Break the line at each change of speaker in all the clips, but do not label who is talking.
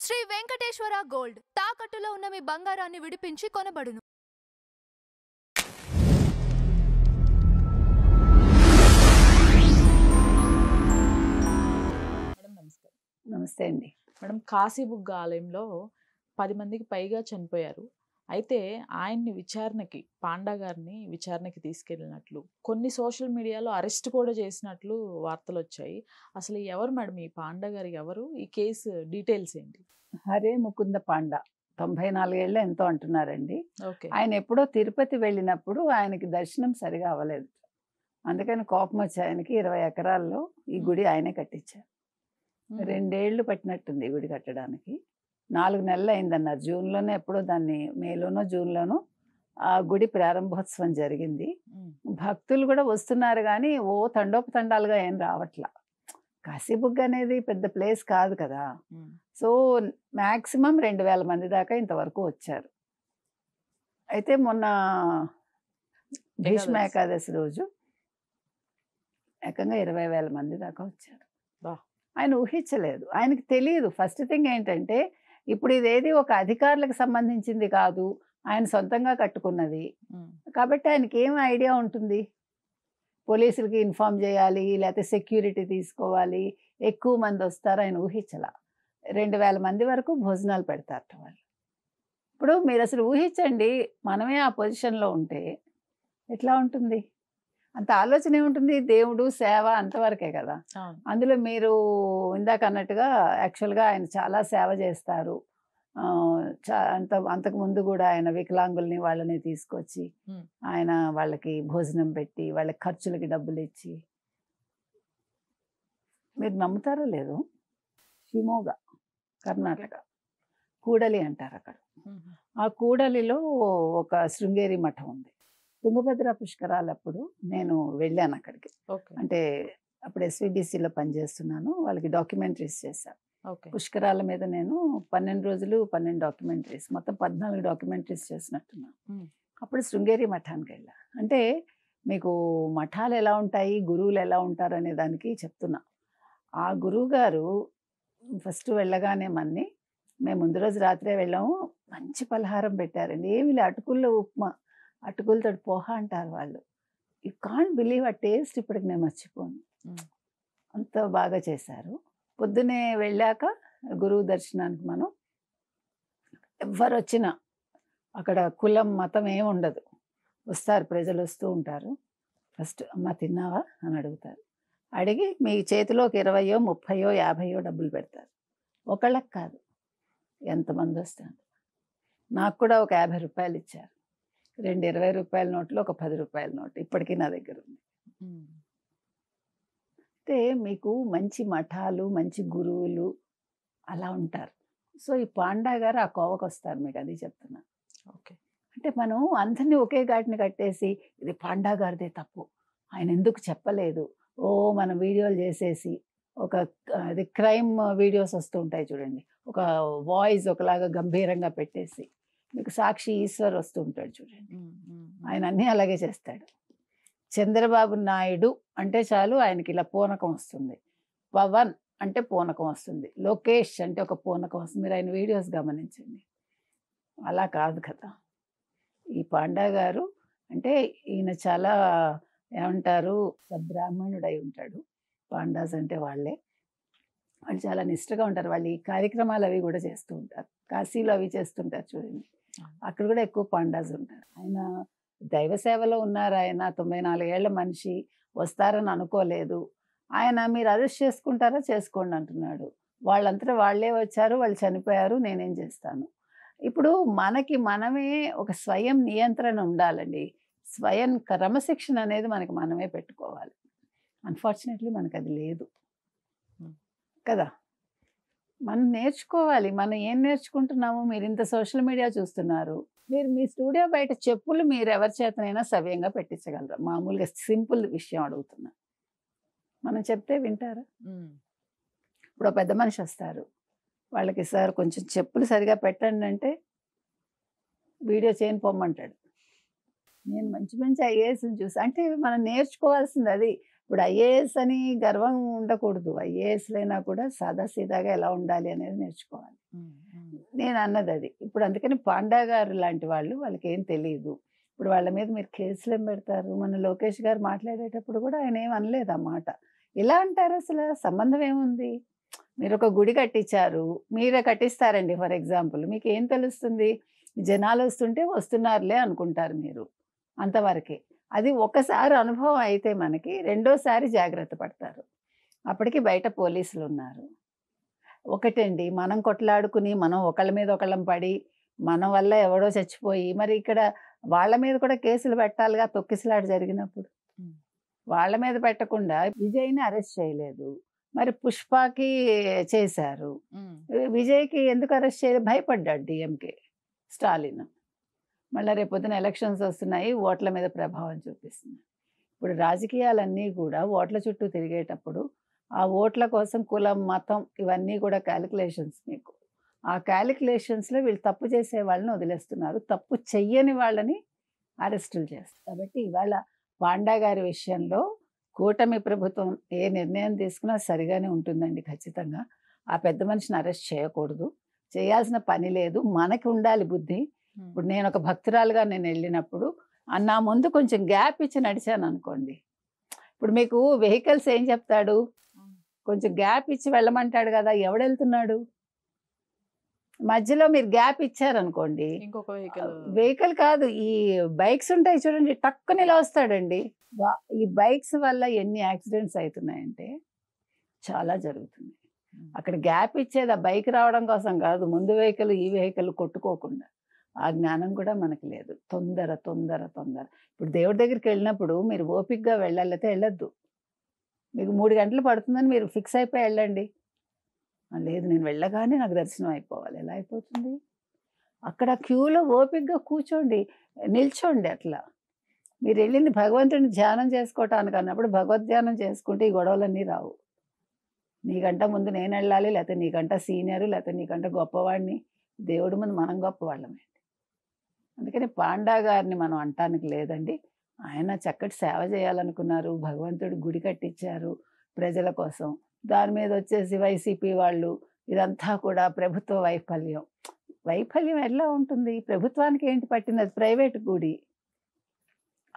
Shri Venkateswara gold తాకట్టులో ఉన్న మీ బంగారాన్ని విడిపించి కొనబడును.
మేడం నమస్కారం.
నమస్తే అండి.
మేడం కాశీబుగ్గ ఆలయంలో 10 మందికి పైగా చనిపోయారు. అయితే ఆయన్ని విచారణకి పాండా గారిని విచారణకి తీసుకెళ్ళినట్లు కొన్ని సోషల్ మీడియాలో అరెస్ట్ కూడా చేసినట్లు వార్తలు వచ్చాయి. అసలు ఎవరు మేడం ఈ పాండా గారు ఎవరు? ఈ కేసు డీటెయిల్స్ ఏంటి?
హరే ముకుంద పాండా 94 ఏళ్ళు ఎంతో అంటున్నారండి.
ఓకే.
ఆయన ఎప్పుడో తిరుపతి వెళ్ళినప్పుడు ఆయనకి దర్శనం సరిగా అవ్వలేదు. అందుకని కోపం వచ్చి ఆయనకి 20 ఎకరాల్లో ఈ గుడి ఆయనే కట్టించారు. 2 ఏళ్ళు పట్టినట్టుంది ఈ గుడి కట్టడానికి. 4 నెలలు అయిందన్నారు. జూన్లోనే ఎప్పుడో దాన్ని మేలోనో జూన్లోనో ఆ గుడి ప్రారంభోత్సవం జరిగింది. భక్తులు కూడా వస్తున్నారు కానీ ఓ తండోపతండాలుగా ఏం రావట్లా. కాశీబుగ్గ అనేది పెద్ద ప్లేస్ కాదు కదా. సో మ్యాక్సిమం 2000 మంది దాకా ఇంతవరకు వచ్చారు. అయితే మొన్న భీష్మ ఏకాదశి రోజు ఏకంగా 20,000 మంది దాకా వచ్చారు. ఆయన ఊహించలేదు, ఆయనకి తెలియదు. ఫస్ట్ థింగ్ ఏంటంటే ఇప్పుడు ఇదేది ఒక అధికారులకు సంబంధించింది కాదు, ఆయన సొంతంగా కట్టుకున్నది కాబట్టి ఆయనకి ఏం ఐడియా ఉంటుంది? పోలీసులకి ఇన్ఫార్మ్ చేయాలి, లేకపోతే సెక్యూరిటీ తీసుకోవాలి, ఎక్కువ మంది వస్తారు, ఆయన ఊహించలా. 2000 మంది వరకు భోజనాలు పెడతారట వాళ్ళు. ఇప్పుడు మీరు అసలు ఊహించండి, మనమే ఆ పొజిషన్లో ఉంటే ఎట్లా ఉంటుంది? అంత ఆలోచన ఏముంటుంది? దేవుడు సేవ అంతవరకే కదా. అందులో మీరు ఇందాక అన్నట్టుగా యాక్చువల్గా ఆయన చాలా సేవ చేస్తారు. అంతకు ముందు కూడా ఆయన వికలాంగుల్ని వాళ్ళని తీసుకొచ్చి ఆయన వాళ్ళకి భోజనం పెట్టి వాళ్ళకి ఖర్చులకి డబ్బులు ఇచ్చి, మీరు నమ్ముతారో లేదో, షిమోగా కర్ణాటక కూడలి అంటారు అక్కడ. ఆ కూడలిలో ఒక శృంగేరి మఠం ఉంది. తుంగభద్ర పుష్కరాలప్పుడు నేను వెళ్ళాను అక్కడికి. అంటే అప్పుడు SVBCలో పనిచేస్తున్నాను, వాళ్ళకి డాక్యుమెంటరీస్ చేశాను. పుష్కరాల మీద నేను 12 రోజులు 12 డాక్యుమెంటరీస్, మొత్తం 14 డాక్యుమెంటరీస్ చేసినట్టున్నాను. అప్పుడు శృంగేరి మఠానికి వెళ్ళా. అంటే మీకు మఠాలు ఎలా ఉంటాయి, గురువులు ఎలా ఉంటారు అనే దానికి చెప్తున్నా. ఆ గురువు గారు ఫస్ట్ వెళ్ళగానే మేము ముందు రోజు రాత్రే వెళ్ళాము. మంచి పలహారం పెట్టారండి. ఏమి అటుకుల్లో ఉప్మా, అటుకులతో పోహ అంటారు వాళ్ళు. యూ కాంట్ బిలీవ్ ఆ టేస్ట్ ఇప్పటికి నేను మర్చిపోను. అంత బాగా చేశారు. పొద్దునే వెళ్ళాక గురువు దర్శనానికి మనం ఎవరు వచ్చినా అక్కడ కులం మతం ఏమి ఉండదు, వస్తారు, ప్రజలు వస్తూ ఉంటారు. ఫస్ట్ అమ్మ తిన్నావా అని అడుగుతారు. అడిగి మీ చేతిలోకి 20, 30, 50 డబ్బులు పెడతారు. ఒకళ్ళకి కాదు, ఎంతమంది వస్తారు. నాకు కూడా ఒక 50 రూపాయలు ఇచ్చారు. 2 20 రూపాయల నోట్లు, ఒక 10 రూపాయల నోటు ఇప్పటికీ నా దగ్గర ఉంది. అంటే మీకు మంచి మఠాలు, మంచి గురువులు అలా ఉంటారు. సో ఈ పాండా గారు ఆ కోవకు వస్తారు, మీకు అది చెప్తున్నా.
ఓకే.
అంటే మనం అందరినీ ఒకే ఘాటిని కట్టేసి ఇది పాండా గారిదే తప్పు, ఆయన ఎందుకు చెప్పలేదు, మనం వీడియోలు చేసేసి ఒక అది క్రైమ్ వీడియోస్ వస్తూ ఉంటాయి చూడండి, ఒక వాయిస్ ఒకలాగా గంభీరంగా పెట్టేసి, మీకు సాక్షి ఈశ్వర్ వస్తూ ఉంటాడు చూడండి, ఆయన అన్నీ అలాగే చేస్తాడు. చంద్రబాబు నాయుడు అంటే చాలు ఆయనకి ఇలా పూనకం వస్తుంది, పవన్ అంటే పూనకం వస్తుంది, లోకేష్ అంటే ఒక పూనకం వస్తుంది. మీరు ఆయన వీడియోస్ గమనించండి. అలా కాదు కదా ఈ పాండా గారు. అంటే ఈయన చాలా ఏమంటారు, సబ్రాహ్మణుడు అయి ఉంటాడు. పాండాస్ అంటే వాళ్ళు చాలా నిష్ఠగా ఉంటారు. వాళ్ళు ఈ కార్యక్రమాలు అవి కూడా చేస్తూ ఉంటారు. కాశీలో అవి చేస్తుంటారు చూడండి, అక్కడ కూడా ఎక్కువ పాండాస్ ఉంటారు. ఆయన దైవ సేవలో ఉన్నారు. ఆయన 94 ఏళ్ల మనిషి, వస్తారని అనుకోలేదు. ఆయన మీరు అరెస్ట్ చేసుకుంటారా చేసుకోండి అంటున్నాడు. వాళ్ళంతటా వాళ్ళే వచ్చారు, వాళ్ళు చనిపోయారు, నేనేం చేస్తాను. ఇప్పుడు మనకి మనమే ఒక స్వయం నియంత్రణ ఉండాలండి. స్వయం క్రమశిక్షణ అనేది మనకి మనమే పెట్టుకోవాలి. అన్ఫార్చునేట్లీ మనకు అది లేదు కదా. మనం నేర్చుకోవాలి. మనం ఏం నేర్చుకుంటున్నాము? మీరు ఇంత సోషల్ మీడియా చూస్తున్నారు, మీరు మీ స్టూడియో బయట చెప్పులు మీరు ఎవరి చేతనైనా సవ్యంగా పెట్టించగలరా? మామూలుగా సింపుల్ విషయం అడుగుతున్నా, మనం చెప్తే వింటారా? ఇప్పుడు పెద్ద మనిషి వస్తారు, వాళ్ళకి సార్ కొంచెం చెప్పులు సరిగా పెట్టండి అంటే వీడియో చేయని పొమ్మంటాడు. నేను మంచి మంచి ఐఏఎస్ని చూసి, అంటే మనం నేర్చుకోవాల్సింది అది. ఇప్పుడు ఐఏఎస్ అని గర్వం ఉండకూడదు. ఐఏఎస్లైనా కూడా సాదాసీదాగా ఎలా ఉండాలి అనేది నేర్చుకోవాలి. నేను అన్నది అది. ఇప్పుడు అందుకని పాండా గారు లాంటి వాళ్ళు వాళ్ళకేం తెలీదు. ఇప్పుడు వాళ్ళ మీద మీరు కేసులేం పెడతారు? మన లోకేష్ గారు మాట్లాడేటప్పుడు కూడా ఆయన ఏమి అనలేదు ఆ మాట. ఎలా అంటారు అసలు? సంబంధం ఏముంది? మీరొక గుడి కట్టించారు. మీరే కట్టిస్తారండి ఫర్ ఎగ్జాంపుల్. మీకేం తెలుస్తుంది? జనాలొస్తుంటే వస్తున్నారులే అనుకుంటారు మీరు. అంతవరకే. అది ఒకసారి అనుభవం అయితే మనకి రెండోసారి జాగ్రత్త పడతారు. అప్పటికి బయట పోలీసులున్నారు. ఒకటండి మనం కొట్లాడుకుని, మనం ఒకళ్ళ మీద ఒకళ్ళం పడి, మన వల్ల ఎవడో చచ్చిపోయి, మరి ఇక్కడ వాళ్ళ మీద కూడా కేసులు పెట్టాలిగా తొక్కిసలాట జరిగినప్పుడు.
హ్మ్.
వాళ్ళ మీద పెట్టకుండా విజయ్‌ని అరెస్ట్ చేయలేదు. మరి పుష్పకి చేశారు.
హ్మ్.
విజయ్‌కి ఎందుకు అరెస్ట్ చేయలేదు? భయపడ్డాడు డీఎంకే స్టాలిన్. మళ్ళా రేపొద్దున ఎలక్షన్స్ వస్తున్నాయి. ఓట్ల మీద ప్రభావం చూపిస్తుంది. ఇప్పుడు రాజకీయాలన్నీ కూడా ఓట్ల చుట్టూ తిరిగేటప్పుడు, ఆ ఓట్ల కోసం కులం, మతం ఇవన్నీ కూడా కాలిక్యులేషన్స్ మీకు. ఆ కాలిక్యులేషన్స్‌లో వీళ్ళు తప్పు చేసే వాళ్ళని వదిలేస్తున్నారు. తప్పు చెయ్యని వాళ్ళని అరెస్టులు చేస్తారు. కాబట్టి ఇవాళ పాండా గారి విషయంలో కూటమి ప్రభుత్వం ఏ నిర్ణయం తీసుకున్నా సరిగానే ఉంటుందండి ఖచ్చితంగా. ఆ పెద్ద మనిషిని అరెస్ట్ చేయకూడదు. చేయాల్సిన పని లేదు. మనకి ఉండాలి బుద్ధి.
హ్మ్.
ఇప్పుడు నేనొక భక్తురాలుగా నేనెళ్ళినప్పుడు నా ముందు కొంచెం గ్యాప్ ఇచ్చి నడిచాననుకోండి. ఇప్పుడు మీకు వెహికల్స్ ఏం చెప్తాడు?
హ్మ్.
కొంచెం గ్యాప్ ఇచ్చి వెళ్ళమంటాడు గదా! ఎవడెళ్తున్నాడు? మధ్యలో మీరు గ్యాప్ ఇచ్చారనుకోండి.
ఇంకొక వెహికల్
వెహికల్ కాదు. ఈ బైక్స్ ఉంటాయి చూడండి. టక్కున ఇలా వస్తాడండి. ఈ బైక్స్ వల్ల ఎన్ని యాక్సిడెంట్స్ అయితున్నాయంటే చాలా జరుగుతుంది. అక్కడ గ్యాప్ ఇచ్చేది ఆ బైక్ రావడం కోసం కాదు. ముందు వెహికల్, ఈ వెహికల్ కొట్టుకోకుండా. ఆ జ్ఞానం కూడా మనకి లేదు. తొందర, తొందర, తొందర. ఇప్పుడు దేవుడి దగ్గరికెళ్ళినప్పుడు మీరు ఓపికగా వెళ్ళాలి, లేతే వెళ్ళొద్దు. మీకు 3 గంటలు పడుతుందని మీరు ఫిక్స్ అయిపోయి వెళ్ళండి. లేదు నేను వెళ్ళగానే నాకు దర్శనం అయిపోవాలి. ఎలా అయిపోతుంది? అక్కడ క్యూలో ఓపికగా కూర్చోండి. నిల్చోండి అట్లా. మీరెళ్ళింది భగవంతుడిని ధ్యానం చేసుకోవటానికి అన్నప్పుడు భగవద్ ధ్యానం చేసుకుంటే ఈ గొడవలన్నీ రావు. నీకంటే ముందు నేనెళ్ళాలి, లేతే నీకంటే సీనియరు, లేతే నీకంటే గొప్పవాడిని. దేవుడి ముందు మనం గొప్పవాళ్ళమే. అందుకని పాండా గారిని మనం అంటానికి లేదండి. ఆయన చక్కటి సేవ చేయాలనుకున్నారు. భగవంతుడు గుడి కట్టించారు ప్రజల కోసం. దాని మీద వచ్చేసి వైసీపీ వాళ్ళు ఇదంతా కూడా ప్రభుత్వ వైఫల్యం. వైఫల్యం ఎలా ఉంటుంది? ప్రభుత్వానికి ఏంటి పట్టింది? అది ప్రైవేట్ గుడి.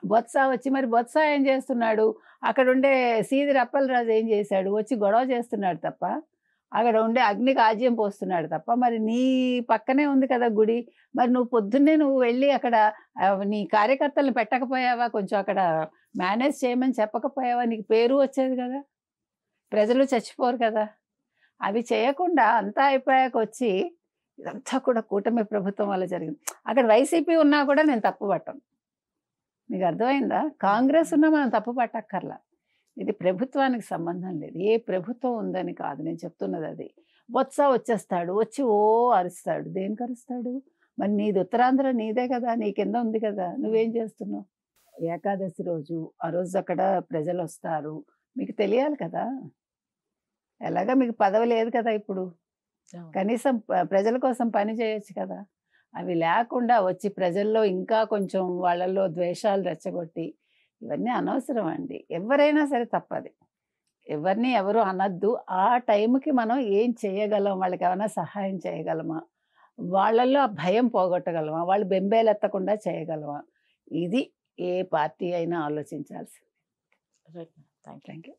బొత్స వచ్చి మరి బొత్స ఏం చేస్తున్నాడు? అక్కడుండే సీదిరి అప్పలరాజు ఏం చేశాడు? వచ్చి గొడవ చేస్తున్నాడు తప్ప, అక్కడ ఉండే అగ్నికి ఆజ్యం పోస్తున్నాడు తప్ప, మరి నీ పక్కనే ఉంది కదా గుడి. మరి నువ్వు పొద్దున్నే వెళ్ళి అక్కడ నీ కార్యకర్తలను పెట్టకపోయావా? కొంచెం అక్కడ మేనేజ్ చేయమని చెప్పకపోయావా? నీకు పేరు వచ్చేది కదా! ప్రజలు చచ్చిపోరు కదా! అవి చేయకుండా అంతా అయిపోయాక వచ్చి ఇదంతా కూడా కూటమి ప్రభుత్వం వల్ల జరిగింది. అక్కడ వైసీపీ ఉన్నా కూడా నేను తప్పు పట్టను. మీకు అర్థమైందా? కాంగ్రెస్ ఉన్నా మనం తప్పు పట్టక్కర్లా. ఇది ప్రభుత్వానికి సంబంధం లేదు. ఏ ప్రభుత్వం ఉందని కాదు నేను చెప్తున్నది అది. బొత్స వచ్చేస్తాడు. వచ్చి ఓ అరుస్తాడు. దేనికి అరుస్తాడు? మరి నీది ఉత్తరాంధ్ర నీదే కదా! నీ కింద ఉంది కదా! నువ్వేం చేస్తున్నావు? ఏకాదశి రోజు, ఆ రోజు అక్కడ ప్రజలొస్తారు. మీకు తెలియాలి కదా! ఎలాగా మీకు పదవి లేదు కదా ఇప్పుడు.
అవును.
కనీసం ప్రజల కోసం పని చేయొచ్చు కదా! అవి లేకుండా వచ్చి ప్రజల్లో ఇంకా కొంచెం వాళ్ళల్లో ద్వేషాలు రెచ్చగొట్టి ఇవన్నీ అనవసరం అండి. ఎవరైనా సరే తప్పది. ఎవరిని ఎవరు అనొద్దు. ఆ టైంకి మనం ఏం చేయగలం? వాళ్ళకేమైనా సహాయం చేయగలమా? వాళ్ళల్లో ఆ భయం పోగొట్టగలమా? వాళ్ళు బెంబేలెత్తకుండా చేయగలమా? ఇది ఏ పార్టీ అయినా ఆలోచించాల్సింది.
Right. Thank you.
Thank you.